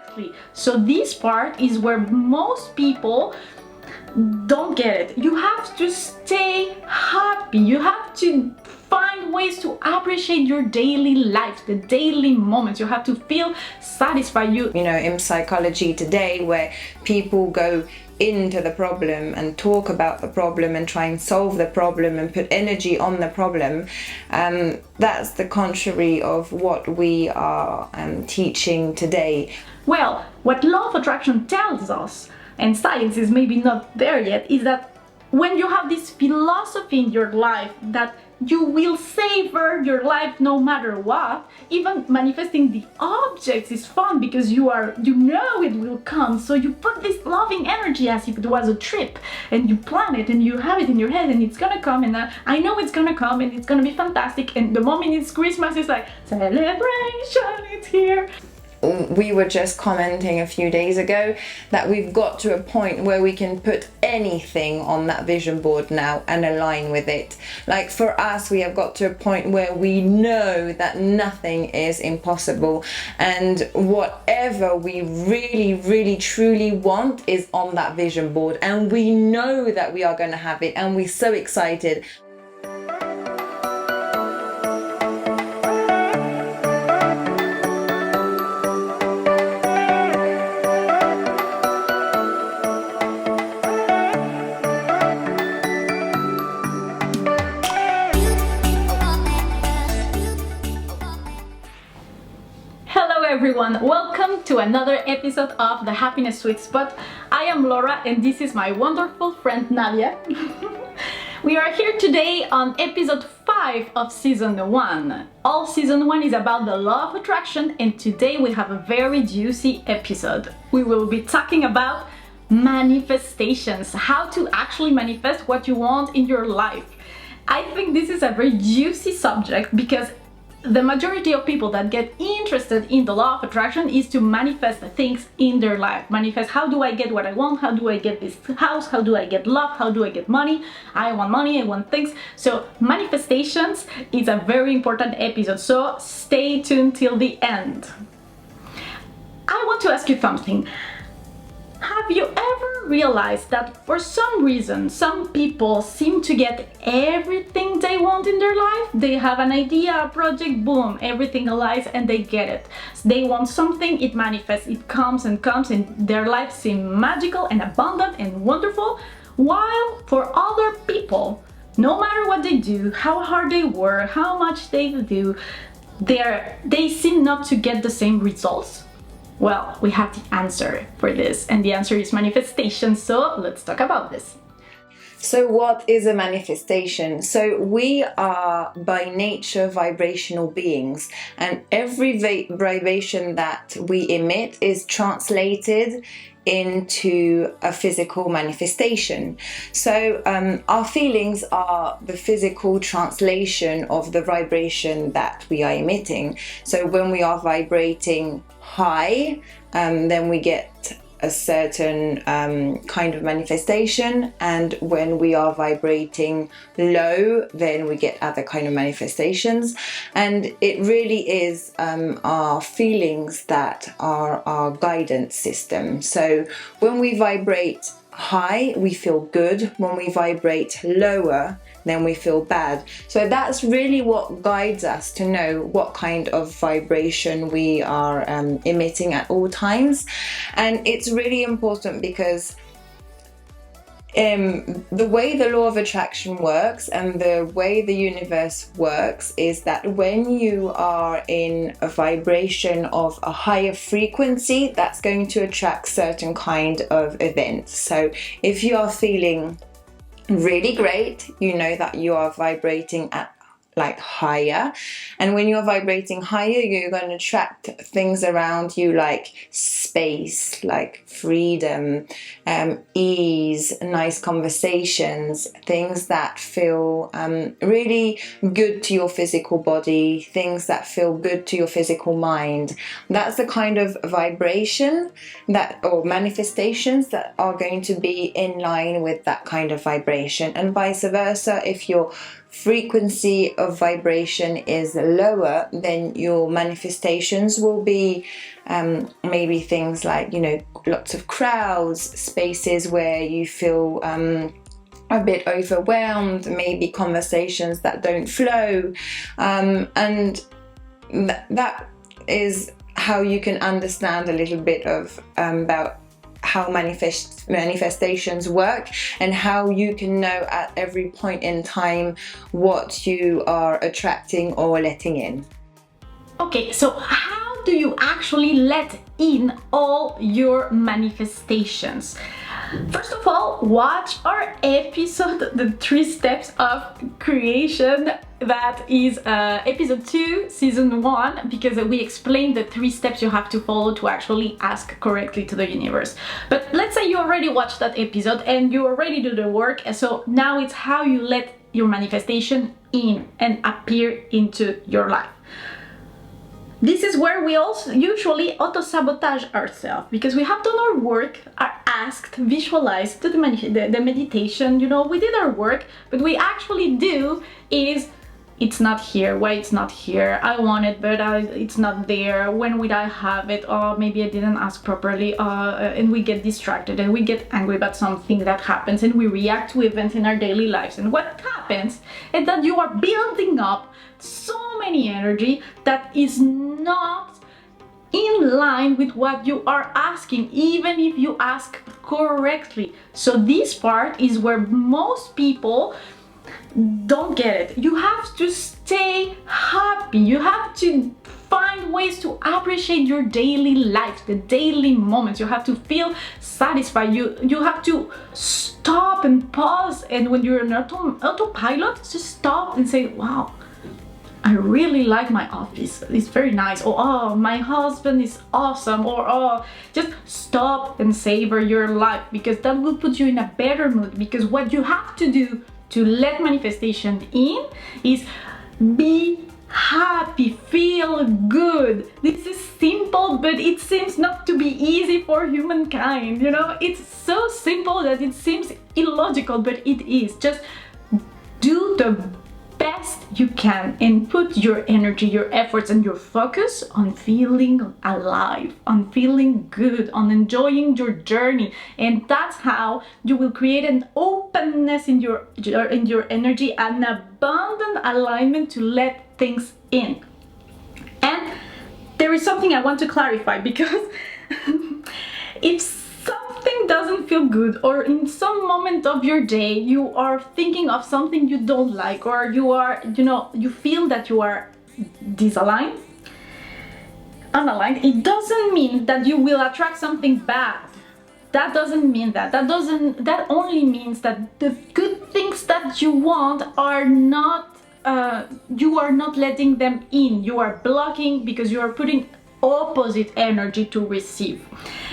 Exactly. So this part is where most people don't get it. You have to stay happy. You have to find ways to appreciate your daily life, the daily moments. You have to feel satisfied. In psychology today, where people go into the problem and talk about the problem and try and solve the problem and put energy on the problem, that's the contrary of what we are teaching today. Well, what law of attraction tells us, and science is maybe not there yet, is that when you have this philosophy in your life that you will savor your life no matter what, even manifesting the objects is fun because you know it will come. So you put this loving energy as if it was a trip, and you plan it and you have it in your head and it's gonna come, and I know it's gonna come and it's gonna be fantastic, and the moment it's Christmas it's like celebration, it's here. We were just commenting a few days ago that we've got to a point where we can put anything on that vision board now and align with it. Like for us, we have got to a point where we know that nothing is impossible, and whatever we really, really, truly want is on that vision board, and we know that we are going to have it, and we're so excited. Everyone, welcome to another episode of the Happiness Sweet Spot. I am Laura and this is my wonderful friend Nadia. We are here today on episode 5 of season 1. All season 1 is about the law of attraction, and today we have a very juicy episode. We will be talking about manifestations, how to actually manifest what you want in your life. I think this is a very juicy subject because the majority of people that get interested in the law of attraction is to manifest things in their life. Manifest, how do I get what I want? How do I get this house? How do I get love? How do I get money? I want money, I want things. So manifestations is a very important episode, so stay tuned till the end. I want to ask you something. Have you ever realized that for some reason some people seem to get everything they want in their life? They have an idea, a project, boom, everything aligns and they get it. They want something, it manifests, it comes and their life seems magical and abundant and wonderful. While for other people, no matter what they do, how hard they work, how much they do, they seem not to get the same results. Well, we have the answer for this, and the answer is manifestation, so let's talk about this. So what is a manifestation? So we are by nature vibrational beings, and every vibration that we emit is translated into a physical manifestation. So our feelings are the physical translation of the vibration that we are emitting. So when we are vibrating high, then we get a certain kind of manifestation, and when we are vibrating low, then we get other kind of manifestations. And it really is our feelings that are our guidance system. So when we vibrate high, we feel good. When we vibrate lower, then we feel bad. So that's really what guides us to know what kind of vibration we are emitting at all times. And it's really important because the way the law of attraction works and the way the universe works is that when you are in a vibration of a higher frequency, that's going to attract certain kind of events. So if you are feeling really great, you know that you are vibrating at higher, and when you're vibrating higher, you're going to attract things around you like space, like freedom, ease, nice conversations, things that feel really good to your physical body, things that feel good to your physical mind. That's the kind of vibration or manifestations that are going to be in line with that kind of vibration, and vice versa. If you're frequency of vibration is lower, then your manifestations will be maybe things like, lots of crowds, spaces where you feel a bit overwhelmed, maybe conversations that don't flow, and that is how you can understand a little bit of about how manifestations work, and how you can know at every point in time what you are attracting or letting in. Okay, so how do you actually let in all your manifestations? First of all, watch our episode, the 3 steps of creation, that is episode 2, season 1, because we explain the 3 steps you have to follow to actually ask correctly to the universe. But let's say you already watched that episode and you already do the work, so now it's how you let your manifestation in and appear into your life. This is where we also usually auto-sabotage ourselves, because we have done our work, are asked, visualized the meditation, we did our work, but we actually do is, it's not here, why it's not here, I want it, but it's not there, when would I have it, or maybe I didn't ask properly, and we get distracted and we get angry about something that happens, and we react to events in our daily lives. And what happens is that you are building up so many energy that is not in line with what you are asking, even if you ask correctly. So this part is where most people don't get it. You have to stay happy. You have to find ways to appreciate your daily life, the daily moments. You have to feel satisfied. You have to stop and pause, and when you're in autopilot, just stop and say, wow, I really like my office, it's very nice, or oh, my husband is awesome, or oh, just stop and savor your life, because that will put you in a better mood. Because what you have to do to let manifestation in is be happy, feel good. This is simple, but it seems not to be easy for humankind, it's so simple that it seems illogical, but it is. Just do the best you can and put your energy, your efforts, and your focus on feeling alive, on feeling good, on enjoying your journey. And that's how you will create an openness in your energy, an abundant alignment to let things in. And there is something I want to clarify, because if something doesn't feel good, or in some moment of your day you are thinking of something you don't like, or you are, you feel that you are unaligned, it doesn't mean that you will attract something bad. That doesn't mean that. That only means that the good things that you want are not, you are not letting them in. You are blocking because you are putting opposite energy to receive.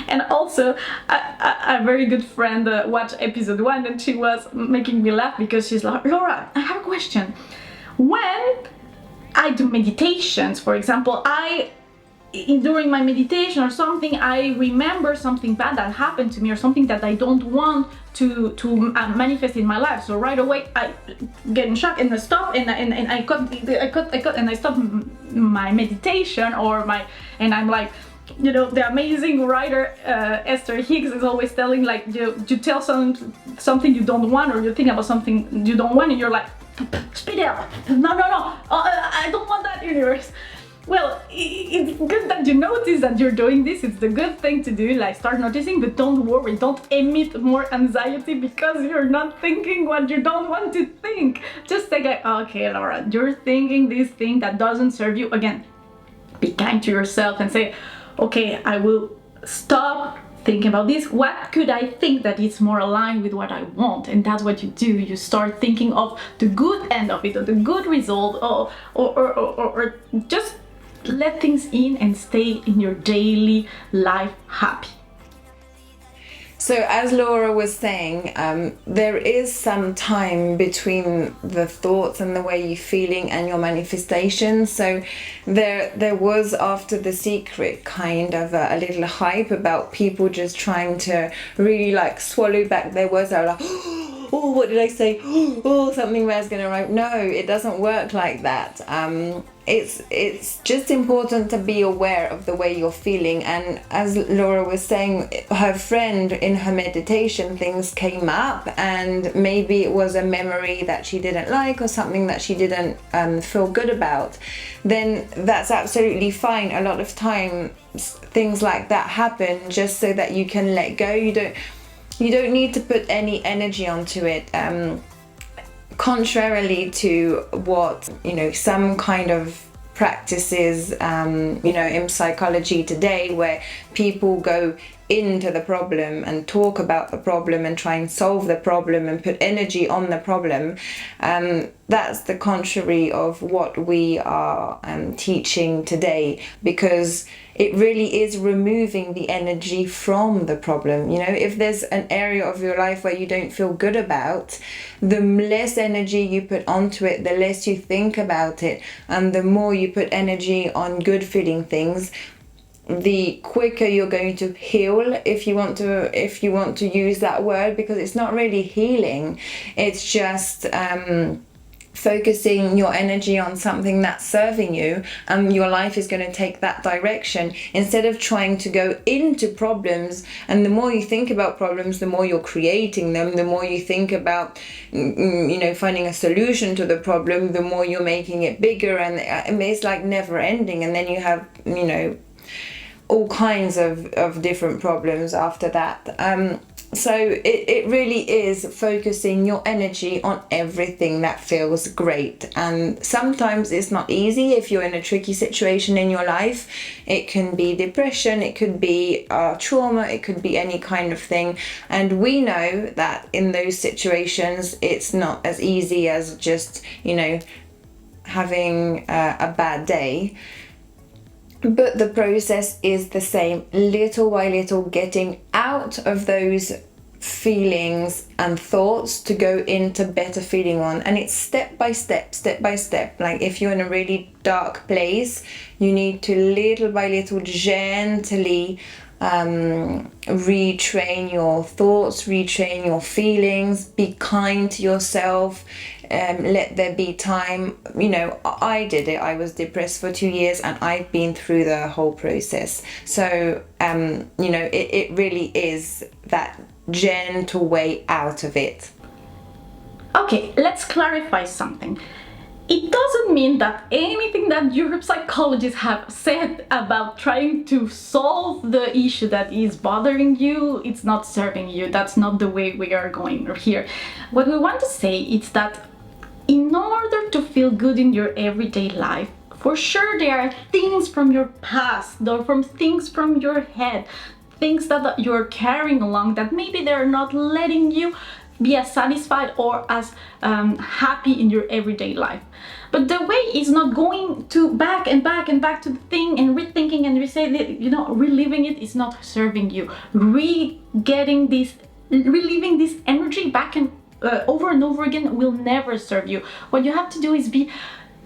And also, a very good friend watched episode 1, and she was making me laugh, because she's like, Laura, I have a question. When I do meditations, for example, during my meditation or something, I remember something bad that happened to me, or something that I don't want to manifest in my life. So right away I get in shock, and I stop, and I cut, and I stop my meditation, and I'm like, the amazing writer Esther Hicks is always telling, like, you tell something you don't want, or you think about something you don't want, and you're like, speed it up, no, I don't want that, universe. Well, it's good that you notice that you're doing this. It's the good thing to do, like, start noticing, but don't worry, don't emit more anxiety because you're not thinking what you don't want to think. Just say, like, okay, Laura, you're thinking this thing that doesn't serve you. Again, be kind to yourself and say, okay, I will stop thinking about this. What could I think that is more aligned with what I want? And that's what you do. You start thinking of the good end of it, or the good result, or just let things in and stay in your daily life happy. So as Laura was saying, there is some time between the thoughts and the way you're feeling and your manifestation. So there was, after The Secret, kind of a little hype about people just trying to really, like, swallow back their words. They're like, oh, what did I say? Oh, something bad's going to arrive. No, it doesn't work like that. It's just important to be aware of the way you're feeling. And as Laura was saying, her friend in her meditation, things came up, and maybe it was a memory that she didn't like or something that she didn't feel good about. Then that's absolutely fine. A lot of time things like that happen just so that you can let go. You don't need to put any energy onto it. Contrarily to what, some kind of practices, in psychology today, where people go into the problem and talk about the problem and try and solve the problem and put energy on the problem. That's the contrary of what we are teaching today, because it really is removing the energy from the problem. If there's an area of your life where you don't feel good about, the less energy you put onto it, the less you think about it, and the more you put energy on good feeling things, the quicker you're going to heal, if you want to use that word, because it's not really healing. It's just focusing your energy on something that's serving you, and your life is going to take that direction, instead of trying to go into problems. And the more you think about problems, the more you're creating them. The more you think about finding a solution to the problem, the more you're making it bigger, and it's like never ending. And then you have all kinds of different problems after that. So it really is focusing your energy on everything that feels great. And sometimes it's not easy if you're in a tricky situation in your life. It can be depression, it could be trauma, it could be any kind of thing. And we know that in those situations, it's not as easy as just, having a bad day. But the process is the same, little by little, getting out of those feelings and thoughts to go into better feeling one. And it's step by step. Like if you're in a really dark place, you need to little by little gently retrain your thoughts, retrain your feelings, be kind to yourself. Let there be time. I did it. I was depressed for 2 years, and I've been through the whole process. So it really is that gentle way out of it. Okay, let's clarify something. It doesn't mean that anything that your psychologists have said about trying to solve the issue that is bothering you, it's not serving you. That's not the way we are going here. What we want to say is that in order to feel good in your everyday life, for sure there are things from your past, or from things from your head, things that you're carrying along that maybe they're not letting you be as satisfied or as happy in your everyday life. But the way is not going to back and back to the thing and rethinking and reliving it is not serving you. Reliving this energy back and over and over again will never serve you. What you have to do is be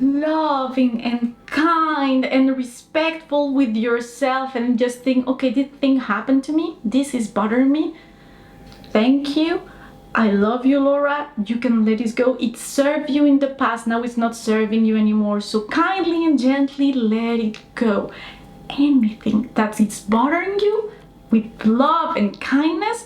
loving and kind and respectful with yourself, and just think, okay, this thing happened to me, this is bothering me, thank you, I love you, Laura, you can let it go, it served you in the past, now it's not serving you anymore, so kindly and gently let it go. Anything that is bothering you, with love and kindness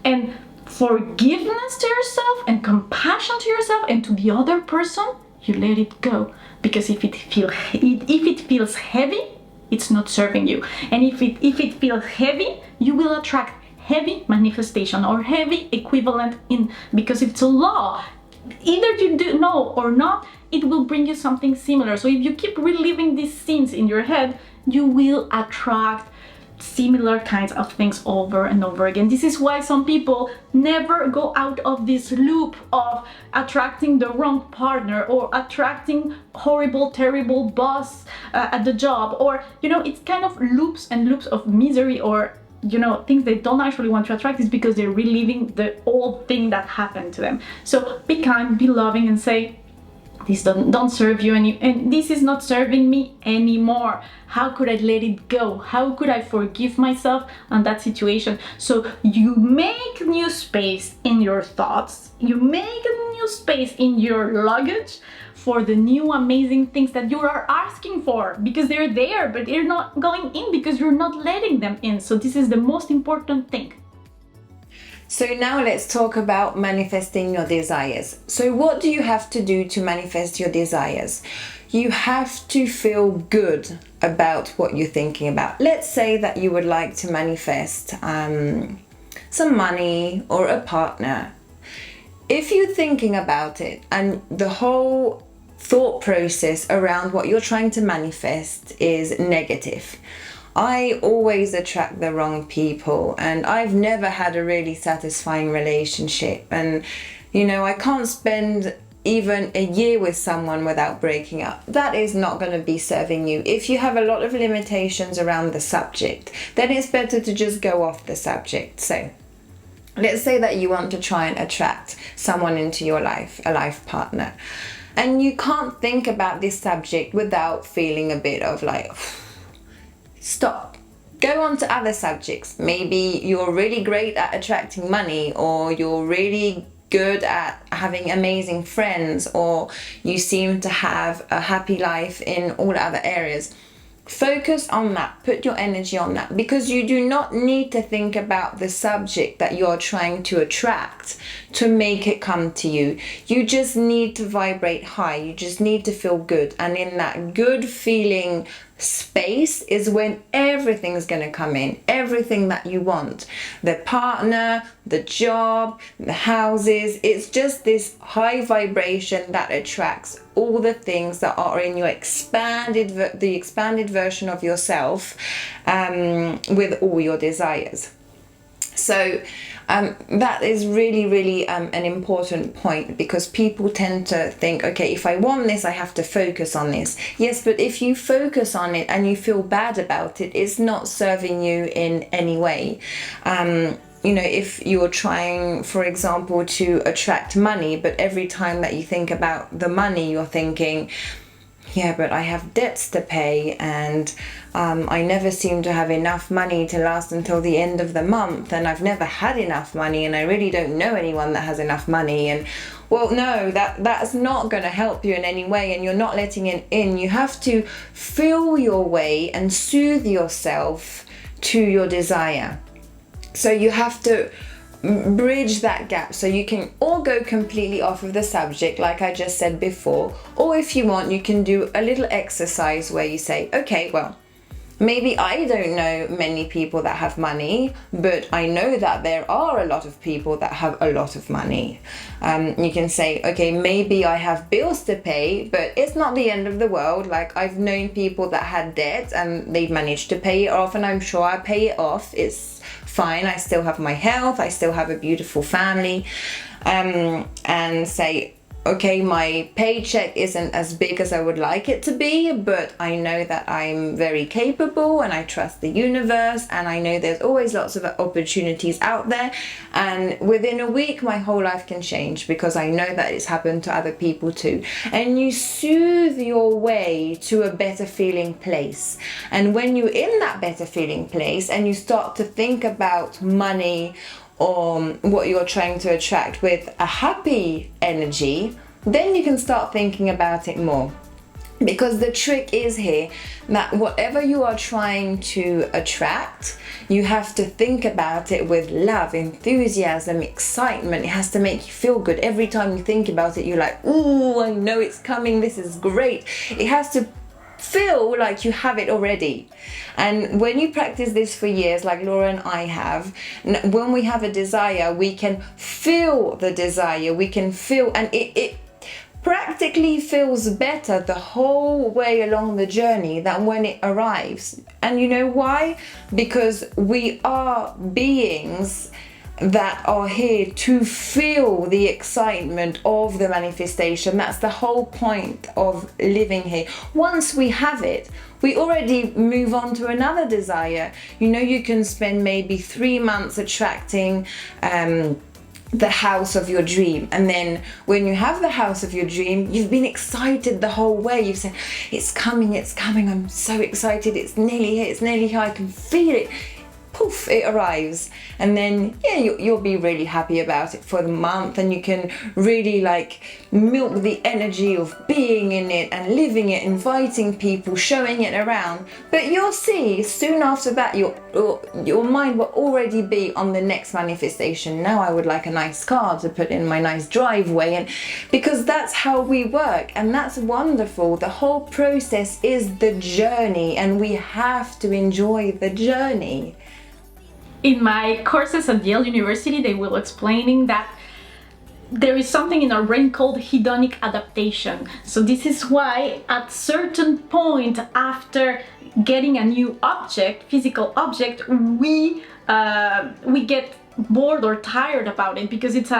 and forgiveness to yourself and compassion to yourself and to the other person, you let it go. Because if it feels heavy, it's not serving you. And if it feels heavy, you will attract heavy manifestation or heavy equivalent because it's a law. Either you do know or not, it will bring you something similar. So if you keep reliving these scenes in your head, you will attract similar kinds of things over and over again. This is why some people never go out of this loop of attracting the wrong partner or attracting horrible, terrible boss at the job, or it's kind of loops and loops of misery, or things they don't actually want to attract, is because they're reliving the old thing that happened to them. So be kind, be loving, and say, this don't serve you and this is not serving me anymore. How could I let it go? How could I forgive myself on that situation? So you make new space in your thoughts, you make a new space in your luggage for the new amazing things that you are asking for, because they're there, but they're not going in because you're not letting them in. So this is the most important thing. So now let's talk about manifesting your desires. So what do you have to do to manifest your desires? You have to feel good about what you're thinking about. Let's say that you would like to manifest some money or a partner. If you're thinking about it and the whole thought process around what you're trying to manifest is negative, I always attract the wrong people, and I've never had a really satisfying relationship, and I can't spend even a year with someone without breaking up. That is not going to be serving you. If you have a lot of limitations around the subject, then it's better to just go off the subject. So let's say that you want to try and attract someone into your life, a life partner, and you can't think about this subject without feeling a bit of like, stop. Go on to other subjects. Maybe you're really great at attracting money, or you're really good at having amazing friends, or you seem to have a happy life in all other areas. Focus on that, put your energy on that, because you do not need to think about the subject that you're trying to attract to make it come to you. You just need to vibrate high, you just need to feel good, and in that good feeling space is when everything's going to come in, everything that you want, the partner, the job, the houses. It's just this high vibration that attracts all the things that are in your expanded version of yourself, with all your desires. So that is really an important point, because people tend to think, okay, if I want this, I have to focus on this. Yes, but if you focus on it and you feel bad about it, it's not serving you in any way. If you're trying, for example, to attract money, but every time that you think about the money, you're thinking, yeah, but I have debts to pay, and I never seem to have enough money to last until the end of the month, and I've never had enough money, and I really don't know anyone that has enough money. And well, no, that's not going to help you in any way, and you're not letting it in. You have to feel your way and soothe yourself to your desire. So you have to bridge that gap, so you can all go completely off of the subject like I just said before, or if you want, you can do a little exercise where you say, okay, well, maybe I don't know many people that have money, but I know that there are a lot of people that have a lot of money. You can say, okay, maybe I have bills to pay, but it's not the end of the world. Like, I've known people that had debt and they've managed to pay it off, and I'm sure I pay it off. It's fine. I still have my health. I still have a beautiful family. And say, okay, my paycheck isn't as big as I would like it to be, but I know that I'm very capable, and I trust the universe, and I know there's always lots of opportunities out there, and within a week my whole life can change, because I know that it's happened to other people too. And you soothe your way to a better feeling place, and when you're in that better feeling place and you start to think about money or what you're trying to attract with a happy energy, then you can start thinking about it more. Because the trick is here that whatever you are trying to attract, you have to think about it with love, enthusiasm, excitement. It has to make you feel good. Every time you think about it, you're like, ooh, I know it's coming, this is great. It has to feel like you have it already. And when you practice this for years, like Laura and I have, when we have a desire, we can feel the desire, we can feel, and it practically feels better the whole way along the journey than when it arrives. And you know why? Because we are beings that are here to feel the excitement of the manifestation. That's the whole point of living here. Once we have it, we already move on to another desire. You can spend maybe 3 months attracting the house of your dream. And then when you have the house of your dream, you've been excited the whole way. You've said, it's coming, I'm so excited, it's nearly here, I can feel it. Poof, it arrives. And then you'll be really happy about it for the month, and you can really like milk the energy of being in it and living it, inviting people, showing it around. But you'll see soon after that your mind will already be on the next manifestation. Now I would like a nice car to put in my nice driveway, and because that's how we work, and that's wonderful. The whole process is the journey, and we have to enjoy the journey. In my courses at Yale University, they will explaining that there is something in our brain called hedonic adaptation. So this is why at certain point after getting a new object, physical object, we get bored or tired about it, because it's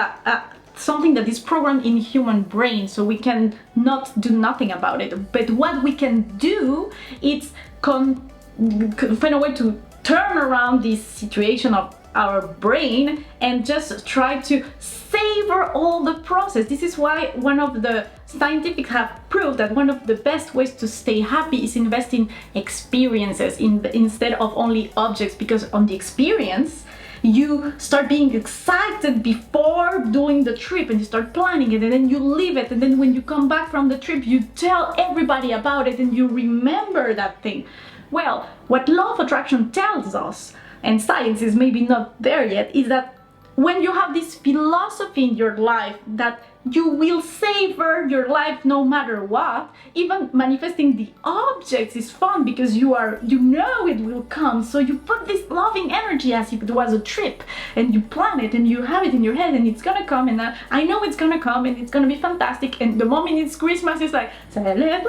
something that is programmed in human brain, so we can not do nothing about it. But what we can do is find a way to turn around this situation of our brain and just try to savor all the process. This is why one of the scientific have proved that one of the best ways to stay happy is invest in experiences instead of only objects, because on the experience you start being excited before doing the trip, and you start planning it, and then you leave it, and then when you come back from the trip you tell everybody about it and you remember that thing. Well, what law of attraction tells us, and science is maybe not there yet, is that when you have this philosophy in your life that you will savor your life no matter what, even manifesting the objects is fun, because you know it will come. So you put this loving energy as if it was a trip, and you plan it and you have it in your head, and it's gonna come, and I know it's gonna come, and it's gonna be fantastic. And the moment it's Christmas, it's like celebration,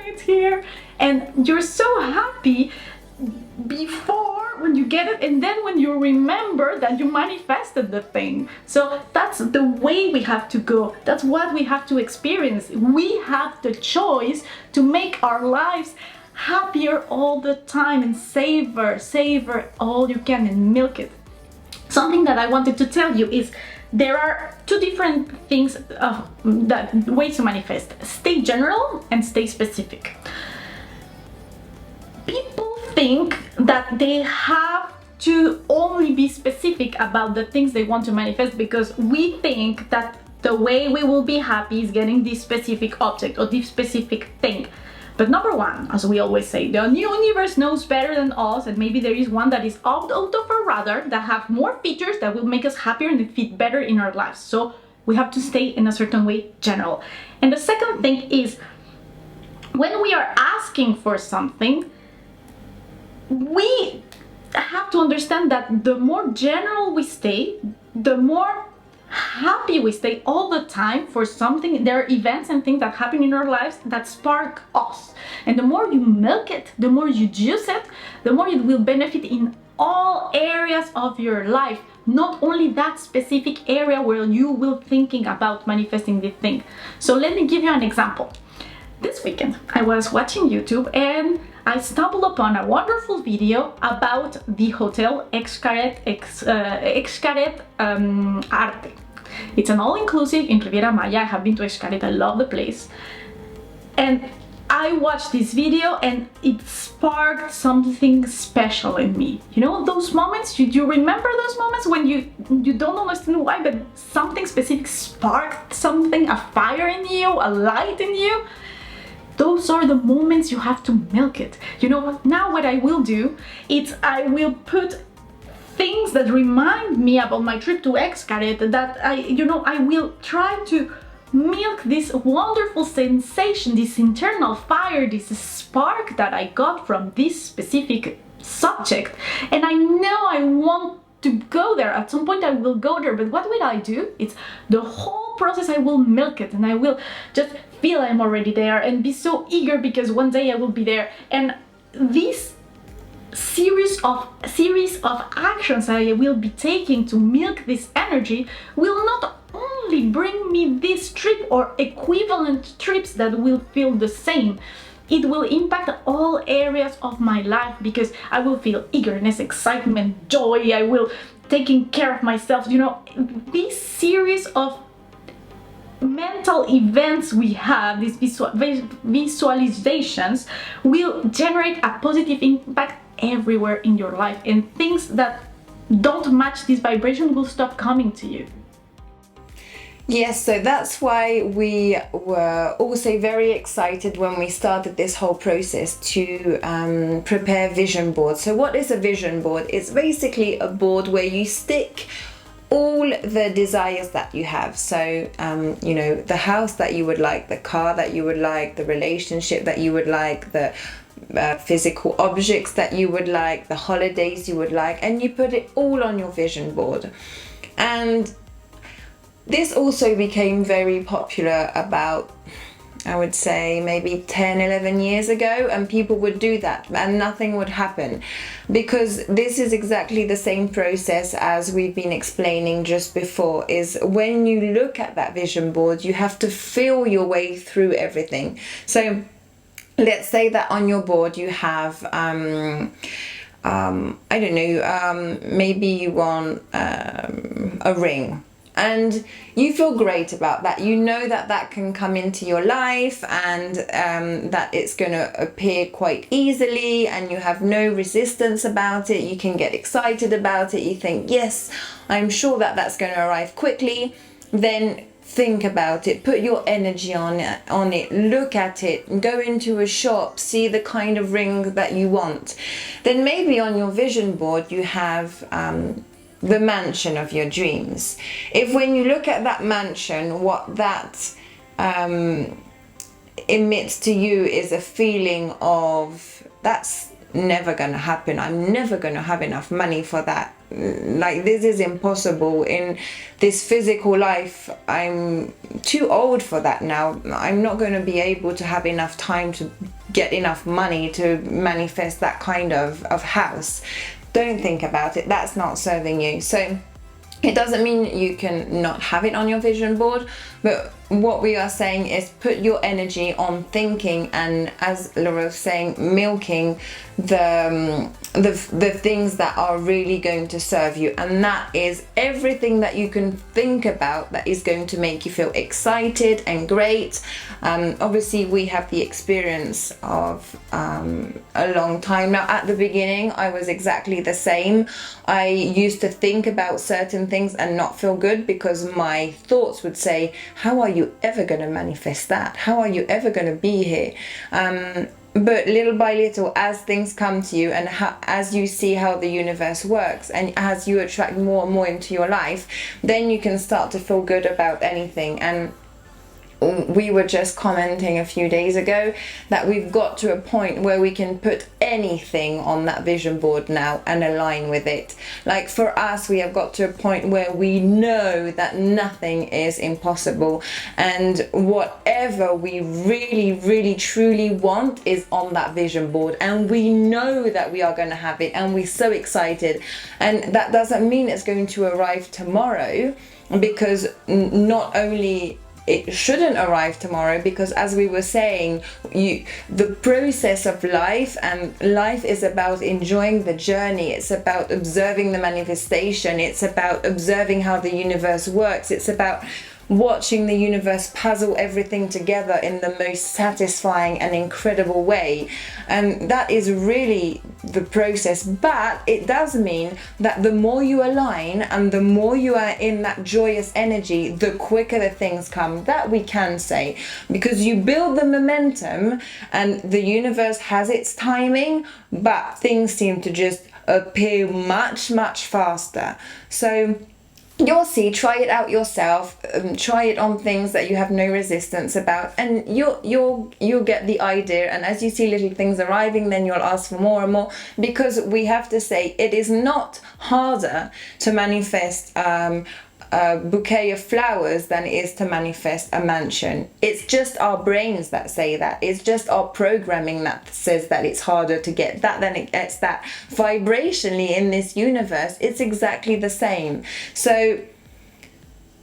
it's here, and you're so happy before when you get it, and then when you remember that you manifested the thing. So that's the way we have to go. That's what we have to experience. We have the choice to make our lives happier all the time, and savor all you can and milk it. Something that I wanted to tell you is there are two different things, ways to manifest: stay general and stay specific. People think that they have to only be specific about the things they want to manifest, because we think that the way we will be happy is getting this specific object or this specific thing. But number one, as we always say, the universe knows better than us, and maybe there is one that is out of our radar that have more features that will make us happier and fit better in our lives. So we have to stay in a certain way general. And the second thing is, when we are asking for something, we have to understand that the more general we stay, the more happy we stay all the time for something. There are events and things that happen in our lives that spark us, and the more you milk it, the more you juice it, the more it will benefit in all areas of your life, not only that specific area where you will thinking about manifesting the thing. So let me give you an example. This weekend I was watching YouTube and I stumbled upon a wonderful video about the hotel Xcaret Arte. It's an all-inclusive in Riviera Maya. I have been to Xcaret, I love the place. And I watched this video and it sparked something special in me. You know those moments, do you remember those moments when you don't understand why, but something specific sparked something, a fire in you, a light in you? Those are the moments you have to milk it. You know, now what I will do is I will put things that remind me about my trip to Xcaret, that I will try to milk this wonderful sensation, this internal fire, this spark that I got from this specific subject. And I know I want to go there. At some point I will go there, but what will I do? It's the whole process. I will milk it and I will just feel I'm already there and be so eager because one day I will be there. And this series of actions I will be taking to milk this energy will not only bring me this trip or equivalent trips that will feel the same, it will impact all areas of my life, because I will feel eagerness, excitement, joy. I will taking care of myself. This series of mental events we have, these visualizations, will generate a positive impact everywhere in your life, and things that don't match this vibration will stop coming to you. Yes, so that's why we were also very excited when we started this whole process to prepare vision boards. So what is a vision board? It's basically a board where you stick all the desires that you have. So, the house that you would like, the car that you would like, the relationship that you would like, the physical objects that you would like, the holidays you would like, and you put it all on your vision board. And this also became very popular about, I would say, maybe 10, 11 years ago, and people would do that and nothing would happen, because this is exactly the same process as we've been explaining just before. Is when you look at that vision board, you have to feel your way through everything. So let's say that on your board you have maybe you want a ring, and you feel great about that. You know that can come into your life, and that it's going to appear quite easily, and you have no resistance about it. You can get excited about it. You think, yes, I'm sure that's going to arrive quickly. Then think about it, put your energy on it, look at it, go into a shop, see the kind of ring that you want. Then maybe on your vision board you have the mansion of your dreams. If when you look at that mansion, what that emits to you is a feeling of, that's never gonna happen, I'm never gonna have enough money for that, like this is impossible in this physical life, I'm too old for that now, I'm not going to be able to have enough time to get enough money to manifest that kind of house. Don't think about it, that's not serving you. So it doesn't mean you can not have it on your vision board, but what we are saying is put your energy on thinking, and as Laura was saying, milking the things that are really going to serve you, and that is everything that you can think about that is going to make you feel excited and great. Obviously we have the experience of a long time now. At the beginning I was exactly the same. I used to think about certain things and not feel good, because my thoughts would say, how are you ever going to manifest that? How are you ever going to be here? But little by little, as things come to you, and as you see how the universe works, and as you attract more and more into your life, then you can start to feel good about anything. And we were just commenting a few days ago that we've got to a point where we can put anything on that vision board now and align with it. Like for us, we have got to a point where we know that nothing is impossible, and whatever we really, really, truly want is on that vision board, and we know that we are going to have it, and we're so excited. And that doesn't mean it's going to arrive tomorrow, because not only it shouldn't arrive tomorrow, because as we were saying, the process of life, and life is about enjoying the journey, it's about observing the manifestation, it's about observing how the universe works, it's about watching the universe puzzle everything together in the most satisfying and incredible way. And that is really the process. But it does mean that the more you align and the more you are in that joyous energy, the quicker the things come. That we can say, because you build the momentum and the universe has its timing, but things seem to just appear much, much faster. So you'll see, try it out yourself, try it on things that you have no resistance about, and you'll get the idea. And as you see little things arriving, then you'll ask for more and more, because we have to say it is not harder to manifest a bouquet of flowers than it is to manifest a mansion. It's just our brains that say that. It's just our programming that says that it's harder to get that than it gets that. Vibrationally in this universe, it's exactly the same. So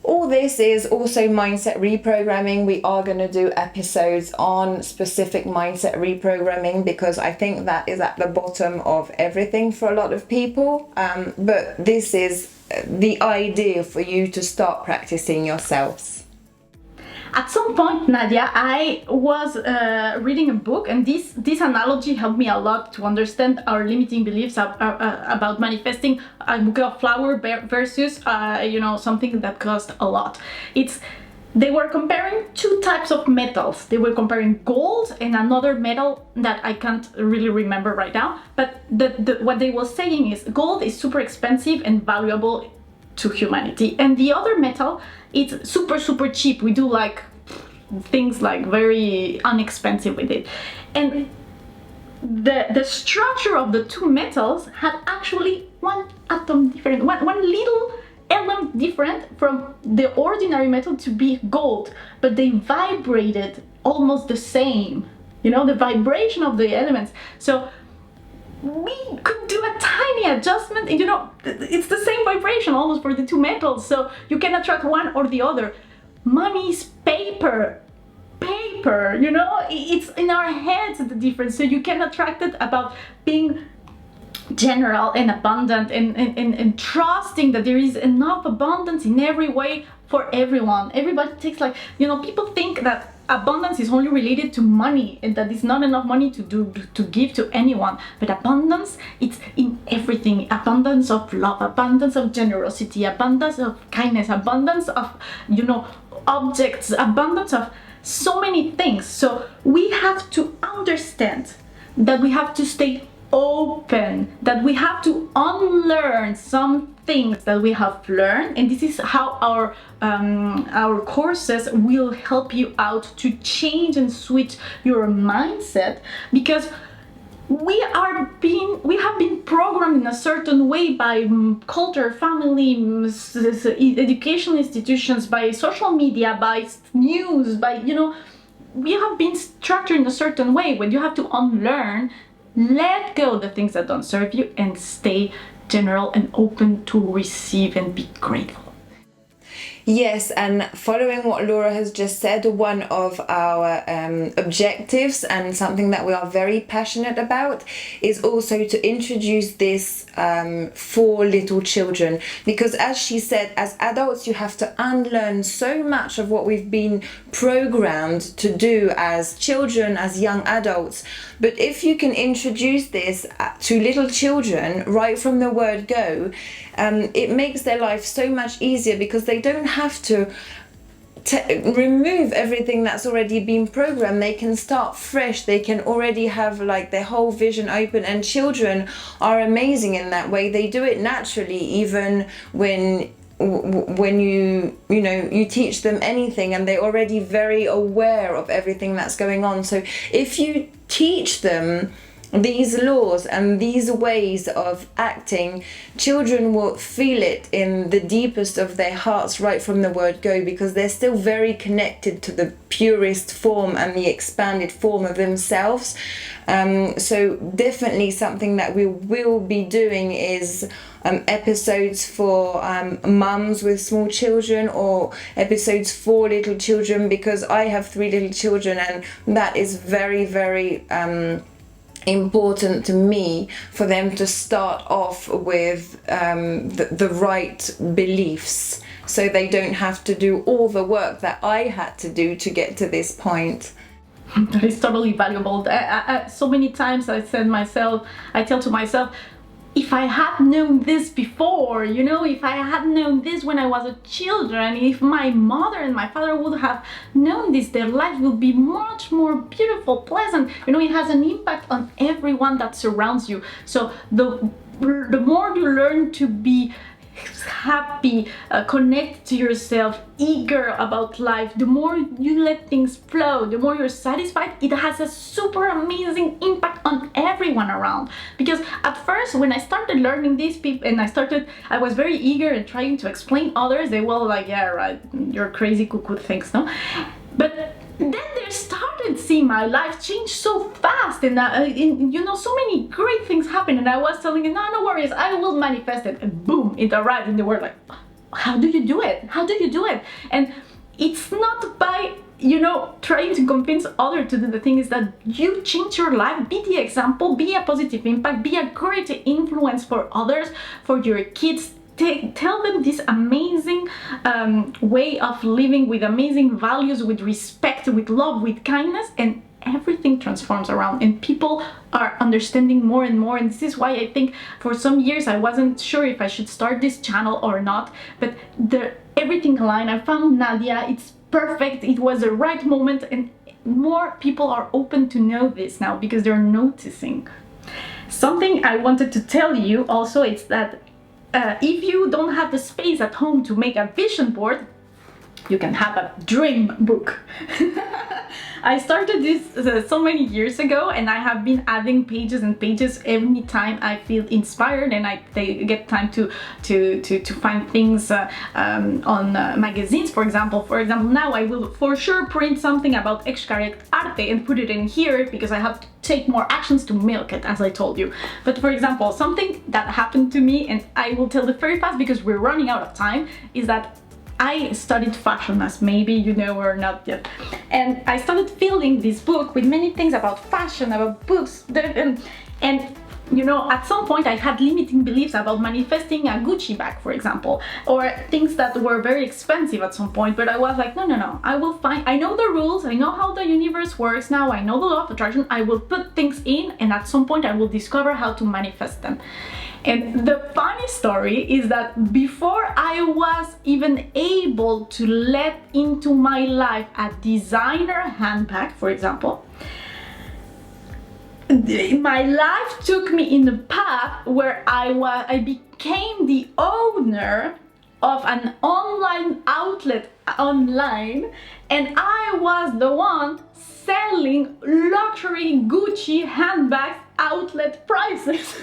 All this is also mindset reprogramming. We are going to do episodes on specific mindset reprogramming because I think that is at the bottom of everything for a lot of people. But this is the idea for you to start practicing yourselves. At some point, Nadia, I was reading a book, and this analogy helped me a lot to understand our limiting beliefs about manifesting a bouquet of flower versus, something that cost a lot. They were comparing two types of metals. They were comparing gold and another metal that I can't really remember right now. But what they were saying is gold is super expensive and valuable to humanity, and the other metal, it's super cheap. We do like things like very inexpensive with it, and the structure of the two metals had actually one atom different, one little element different from the ordinary metal to be gold, but they vibrated almost the same, the vibration of the elements. So we could do a tiny adjustment, and it's the same vibration almost for the two metals, so you can attract one or the other. Money is paper, it's in our heads the difference. So you can attract it about being general and abundant and trusting that there is enough abundance in every way for everyone. Everybody takes people think that abundance is only related to money and that it's not enough money to give to anyone, but abundance, it's in everything. Abundance of love, abundance of generosity, abundance of kindness, abundance of objects, abundance of so many things. So we have to understand that we have to stay open, that we have to unlearn some things that we have learned, and this is how our courses will help you out to change and switch your mindset, because we have been programmed in a certain way by culture, family, educational institutions, by social media, by news, we have been structured in a certain way. When you have to unlearn, let go of the things that don't serve you and stay general and open to receive and be grateful. Yes, and following what Laura has just said, one of our objectives and something that we are very passionate about is also to introduce this for little children, because as she said, as adults you have to unlearn so much of what we've been programmed to do as children, as young adults. But if you can introduce this to little children right from the word go, it makes their life so much easier, because they don't have to remove everything that's already been programmed. They can start fresh. They can already have their whole vision open, and children are amazing in that way. They do it naturally, even when you teach them anything, and they're already very aware of everything that's going on. So if you teach them these laws and these ways of acting, children will feel it in the deepest of their hearts right from the word go, because they're still very connected to the purest form and the expanded form of themselves. So definitely something that we will be doing is episodes for mums with small children, or episodes for little children, because I have 3 little children, and that is very, very important to me, for them to start off with the right beliefs, so they don't have to do all the work that I had to do to get to this point. That is totally valuable. So many times I tell to myself, if I had known this before, if I had known this when I was a children, if my mother and my father would have known this, their life would be much more beautiful, pleasant. It has an impact on everyone that surrounds you. So the more you learn to be happy, connect to yourself, eager about life, the more you let things flow, the more you're satisfied, it has a super amazing impact on everyone around. Because at first, when I started learning these people, and I was very eager and trying to explain others, they were like, yeah, right, you're crazy cuckoo things, no? But then they started seeing my life change so fast, and so many great things happen, and I was telling them, no worries, I will manifest it, and boom, it arrived, and they were like, how do you do it? How do you do it? And it's not by, trying to convince others to do the thing. Is that you change your life, be the example, be a positive impact, be a great influence for others, for your kids. Tell them this amazing way of living with amazing values, with respect, with love, with kindness, and everything transforms around, and people are understanding more and more. And this is why I think for some years I wasn't sure if I should start this channel or not, but everything aligned. I found Nadia, it's perfect, it was the right moment, and more people are open to know this now because they're noticing. Something I wanted to tell you also is that if you don't have the space at home to make a vision board, you can have a dream book. I started this so many years ago, and I have been adding pages and pages every time I feel inspired, and I get time to find things on magazines, for example. For example, now I will for sure print something about Excarect Arte and put it in here because I have to take more actions to milk it, as I told you. But for example, something that happened to me, and I will tell it very fast because we're running out of time, is that I studied fashion, as maybe you know or not yet, and I started filling this book with many things about fashion, about books, and at some point I had limiting beliefs about manifesting a Gucci bag, for example, or things that were very expensive at some point. But I was like, no, I know the rules, I know how the universe works now, I know the law of attraction, I will put things in, and at some point I will discover how to manifest them. And the funny story is that before I was even able to let into my life a designer handbag, for example, my life took me in a path where I became the owner of an online outlet online, and I was the one selling luxury Gucci handbags outlet prices.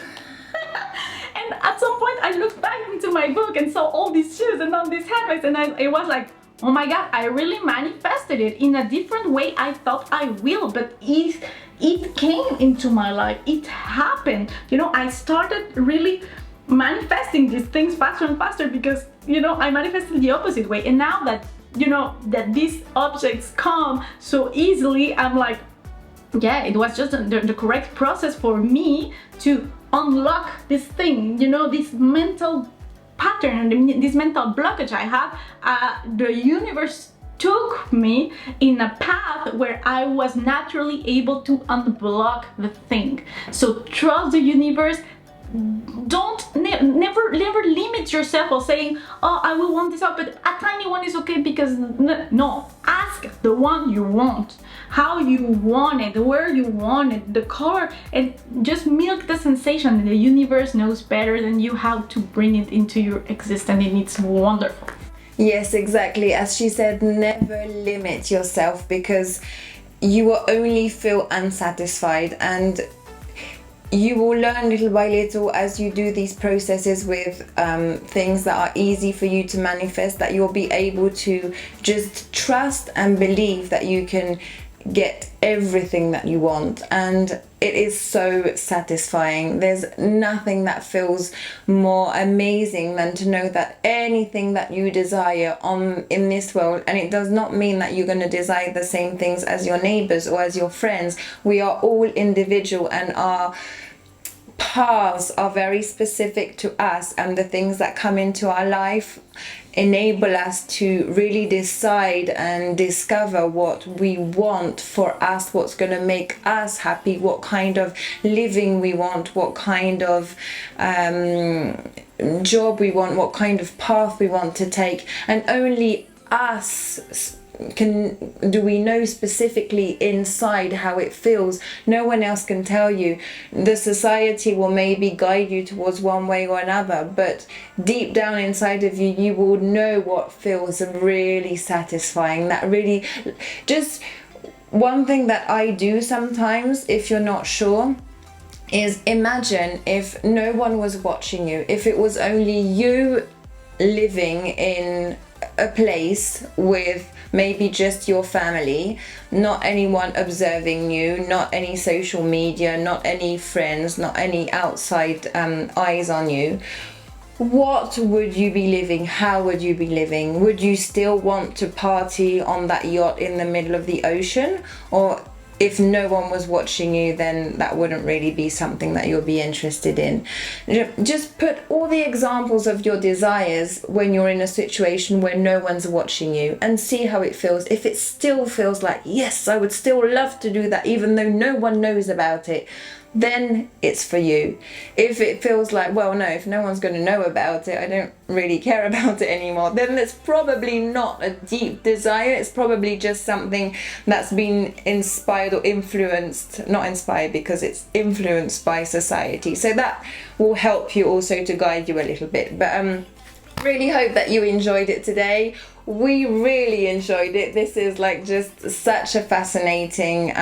And at some point I looked back into my book and saw all these shoes and all these handbags, and it was like, oh my god, I really manifested it in a different way I thought I will, but it came into my life, it happened. I started really manifesting these things faster and faster because, I manifested the opposite way. And now that, that these objects come so easily, I'm like, yeah, it was just the correct process for me to unlock this thing, this mental pattern, this mental blockage I had. The universe took me in a path where I was naturally able to unblock the thing. So trust the universe. Never limit yourself or saying, oh, I will want this up, but a tiny one is okay, because no, ask the one you want, how you want it, where you want it, the color, and just milk the sensation. The universe knows better than you how to bring it into your existence, and it's wonderful. Yes, exactly. As she said, never limit yourself, because you will only feel unsatisfied, and you will learn little by little as you do these processes with things that are easy for you to manifest, that you'll be able to just trust and believe that you can get everything that you want. And it is so satisfying. There's nothing that feels more amazing than to know that anything that you desire in this world, and it does not mean that you're going to desire the same things as your neighbors or as your friends. We are all individual, and our paths are very specific to us, and the things that come into our life enable us to really decide and discover what we want for us, what's going to make us happy, what kind of living we want, what kind of job we want, what kind of path we want to take. And only us do we know specifically inside how it feels. No one else can tell you. The society will maybe guide you towards one way or another, but deep down inside of you, you will know what feels really satisfying. That really, just one thing that I do sometimes, if you're not sure, is imagine if no one was watching you, if it was only you living in a place with maybe just your family, not anyone observing you, not any social media, not any friends, not any outside eyes on you. what would you be living? How would you be living? Would you still want to party on that yacht in the middle of the ocean? Or if no one was watching you, then that wouldn't really be something that you'll be interested in. Just put all the examples of your desires when you're in a situation where no one's watching you and see how it feels. If it still feels like, yes, I would still love to do that even though no one knows about it, then it's for you. If it feels like, well, no, if no one's going to know about it, I don't really care about it anymore, then it's probably not a deep desire. It's probably just something that's been inspired or influenced, not inspired because it's influenced by society. So that will help you also to guide you a little bit. But really hope that you enjoyed it today. We really enjoyed it. This is like just such a fascinating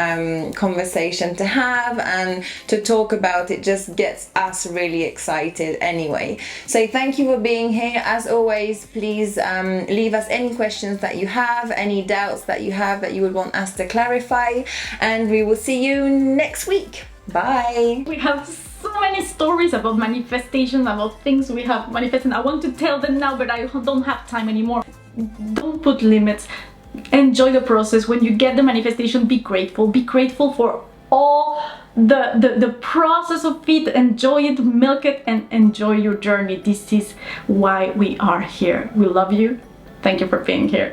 conversation to have, and to talk about it just gets us really excited anyway. So thank you for being here. As always, please leave us any questions that you have, any doubts that you have that you would want us to clarify, and we will see you next week. Bye. We have so many stories about manifestation, about things we have manifested. I want to tell them now, but I don't have time anymore. Don't put limits. Enjoy the process. When you get the manifestation, be grateful. Be grateful for all the process of it. Enjoy it, milk it, and enjoy your journey. This is why we are here. We love you. Thank you for being here.